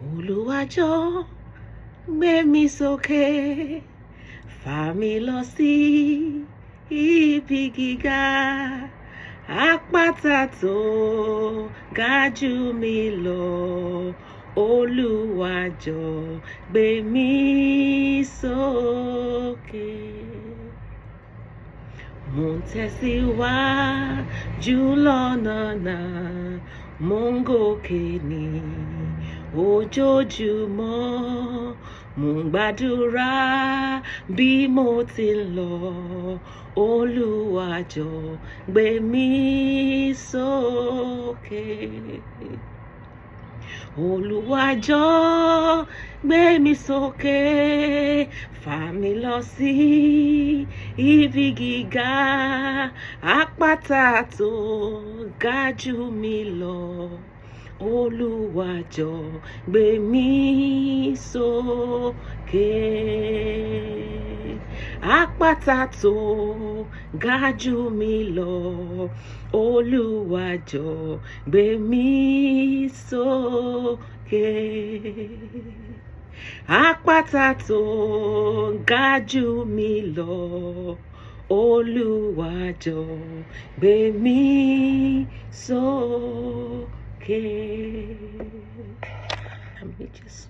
Olúwa jọ̀ọ́ gbé mi sókè, fà mí lọ sí ibi gíga, àpáta tó ga jù mí lọ. Olúwa jọ̀ọ́ gbé mi sókè. Mo ń tẹ̀síwájú lọ́nà náà, mo ń gòkè ní ojoojúmọ́. Mo ń gbàdúrà bí mo ti ń lọ. Olúwa jọ̀ọ́ gbé mi sókè. Olúwa jọ̀ọ́ gbé mi sókè, fà mí lọ sí ibi gíga, àpáta tó ga jù mí lọ. Olúwa jọ̀ọ́ gbé mi sókè. Àpáta tó ga jù mí lọ. Olúwa jọ̀ọ́ gbé mi sókè. Àpáta tó ga jù mí lọ. Olúwa jọ̀ọ́ gbé mi sókè. Let me just